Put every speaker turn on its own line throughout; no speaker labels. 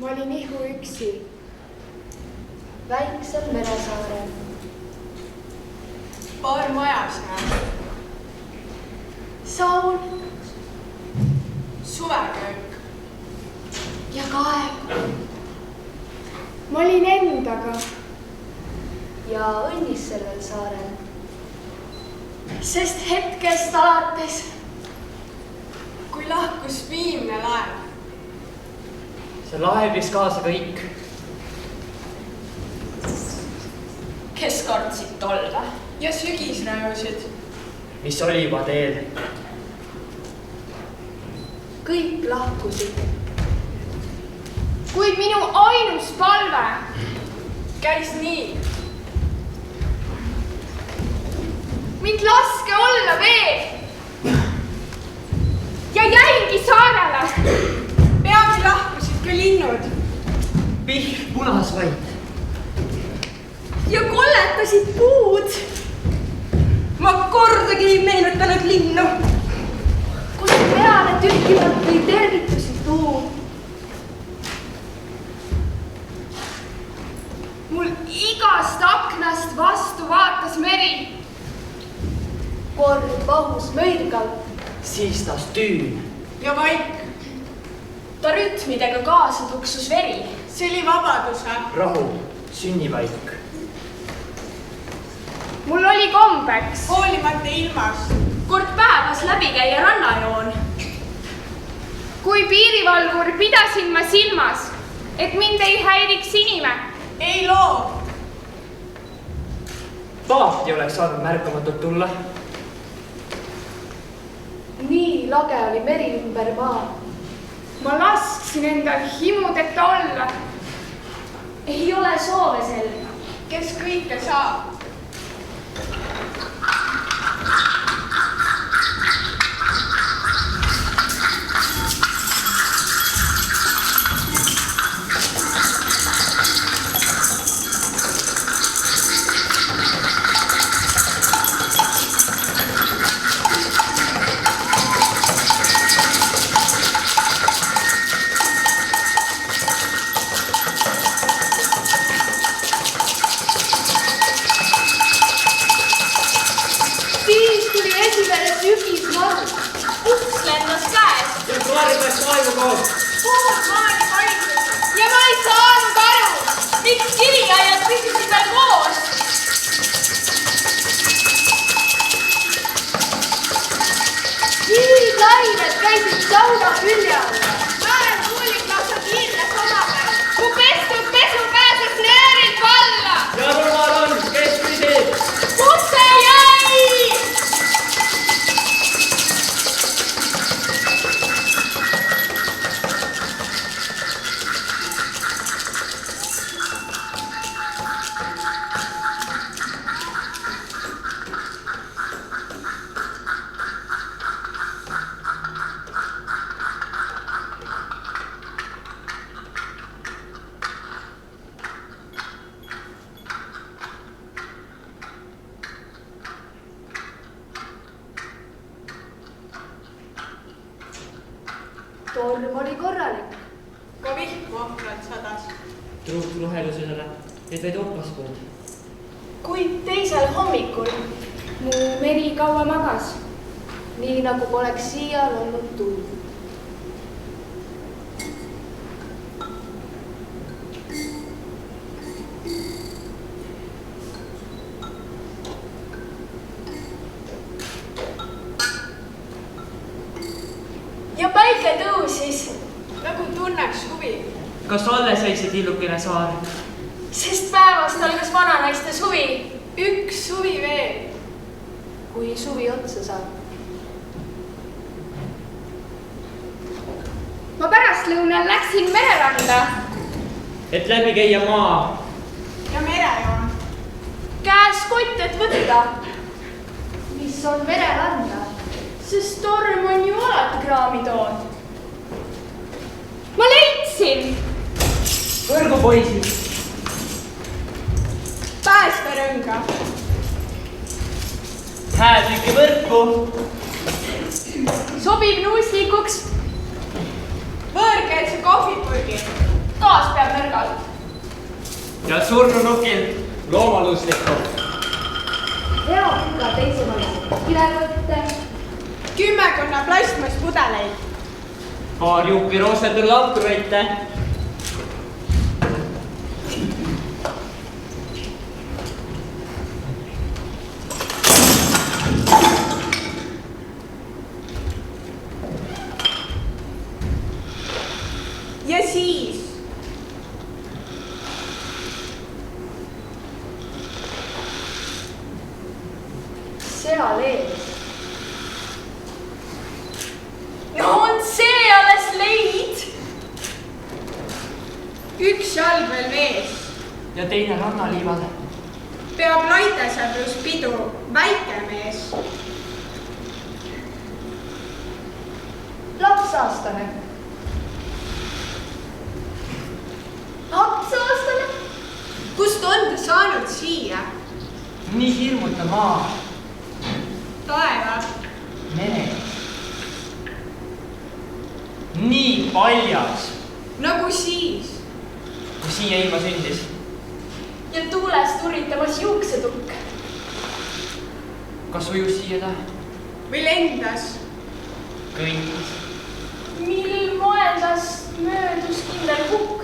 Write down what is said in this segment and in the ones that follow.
Ma olin ihu üksi, väiksel meresaarel.
Paar majas näe.
Saun.
Suveköök.
Ja kaev. Ma olin endaga. Ja õnnis sellel saarel. Sest hetkest alates,
kui lahkus viimne laev.
See laev viis kaasa kõik.
Kes kardsid talve?
Ja sügisrõusid.
Mis oli juba teel.
kõik lahkusid.
Kuid minu ainus palve
Käis nii.
mind laske olla veel. Ja jäingi saarele.
Peagi lahkusid küll linnud.
Pihl punas vaid.
Ja kolletasid puud.
Ma kordagi ei meenutanud linnu.
Kus peale tühjimalt või tervitusi tuu.
Mul igast aknast vastu vaatas meri.
Kord vahus möirgalt.
Siis taas tüün.
Ja vaik.
Ta rütmidega kaasa tuksus veri.
See oli vabaduse.
Rahu, sünnivaik.
Mul oli kombeks
Hoolimata ilmast.
kord päevas läbi käia rannajoon. Kui piirivalvur pidasin ma silmas, et mind ei häiriks inime.
Ei loo.
Paati oleks saanud märkamatult tulla.
Nii lage oli meri ümber maa.
Ma lasksin endal himudeta olla. Ei ole soove selga.
Kes kõike saab.
Uks lendas käest.
Ja klaari peaks aivu koos.
Puud maani paisus.
Ja ma ei saanud aru, miks kiriaiad püsisid veel koos.
Hiidlained käisid sauna külje all.
Määrel kuulik lapsed hiirles omapäev.
Mu pestud pesu pääses nöörilt alla.
Ja rumal on, kes küsib?
Kus see jäi?
Torm oli korralik.
Ka vihku ohtralt sadas.
Truuk luhelusele, et vaid opaspuud.
Kuid teisel hommikul
Mu meri kaua magas.
nii nagu poleks siial olnud tuul.
Ja päike tõusis,
Nagu tunneks huvi.
Kas alles jäi see tillukene saar?
sest päevast algas vananaiste suvi.
Üks suvi veel.
Kui suvi otsa saab.
Ma pärastlõunal läksin mereranda.
Et läbi käia maa.
Ja merejoon.
Käes kott, et võtta.
Mis on mereranda?
Sest torm on ju alati kraami tood. Ma leidsin.
Võrgupoisid.
Päästerõnga.
Häätüki võrku.
Sobib nuuslikuks.
Võõrkeelse kohvipurgi.
gaas peab nõrgal.
ja surnunukil loomaluslikku.
hea pika teisemalise kilekõtte.
10 plastmasspudeleid.
paar jupi roostetud lampurvette.
Ja siis
seal ees.
No on see alles leid.
üks jalg veel vees.
ja teine rannaliival.
Peab Laidesõbrus pidu väike mees.
lapsaastane. lapsaastane?
Kust on ta saanud siia?
nii hirmutav maa,
Taeva.
mere. nii paljas,
Nagu siis.
kui siia ilma sündis.
Ja tuulest uritamas juuksetukk.
kas ujus siia ta?
Või lendas.
kõndis.
Mil moel tast möödus kindel hukk.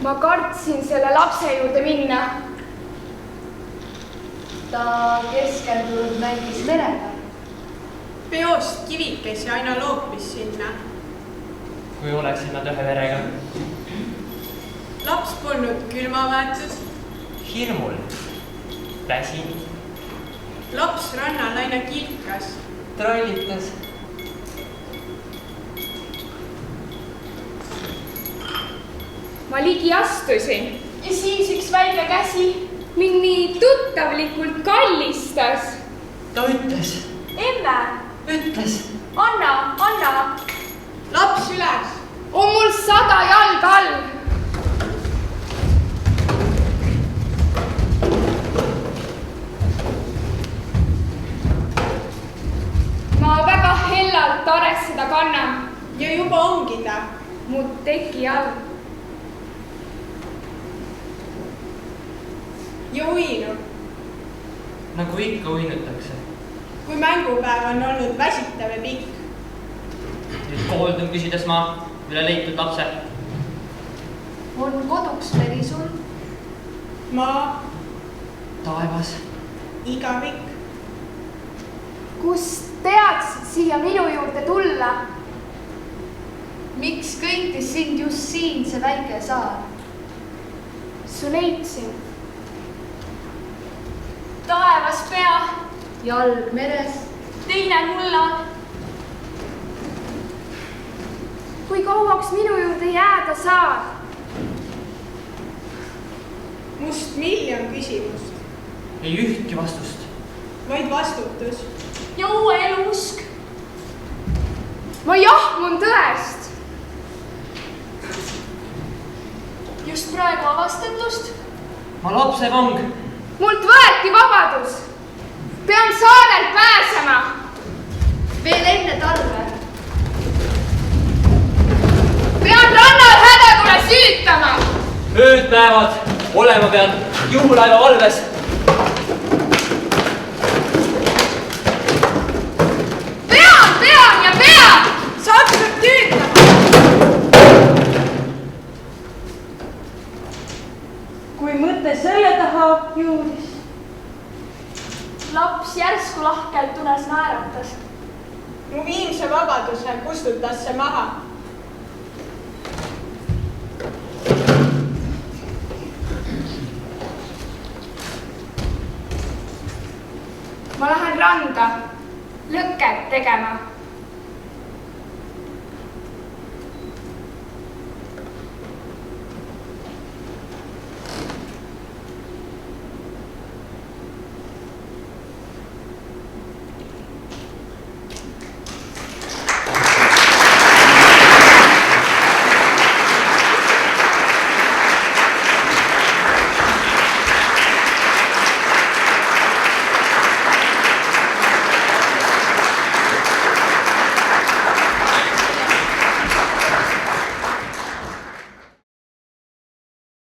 Ma kartsin selle lapse juurde minna.
ta keskendunud mängis merega.
Peost kivikesi aina loopis sinna.
kui oleksid nad ühe verega.
Laps polnud külmavaetud.
hirmul, väsinud,
Laps rannal aina kilkas.
trollitas.
Ma ligi astusin ja siis üks väike käsi mind nii tuttavlikult kallistas.
ta ütles,
Emme,
ütles.
anna, anna.
Laps üles.
On mul 100 jalga all. Ma väga hellalt ares seda kannan.
Ja juba ongi ta.
Mu teki all.
Ja uinu.
nagu ikka uinutakse.
Kui mängupäev on olnud väsitav ja pikk.
nüüd kooldun küsides ma üle leitud lapse.
on koduks meri sul?
Maa.
taevas.
Igavik.
Kust teaksid siia minu juurde tulla?
miks kõitis sind just siin see väike saar?
Su leidsin. Taevas pea,
jalg meres.
teine mullal. Kui kauaks minu juurde jääda saad?
Must miljon küsimust.
ei ühtki vastust.
Vaid vastutus.
Ja uue elu usk. Ma jahmun tõest. Just praegu avastatust.
ma lapsevang.
Mult võeti vabadus. Pean saarelt pääsema.
veel enne talve.
Pean rannal hädatule süütama.
ööd-päevad olema pean juhulaeva valves.
Pean ja pean.
Saaks peab tüütama.
Kui mõte selle taha jõudis.
Laps järsku lahkelt unes naeratas.
Mu viimse vabaduse kustutas see maha.
Ma lähen randa lõket tegema.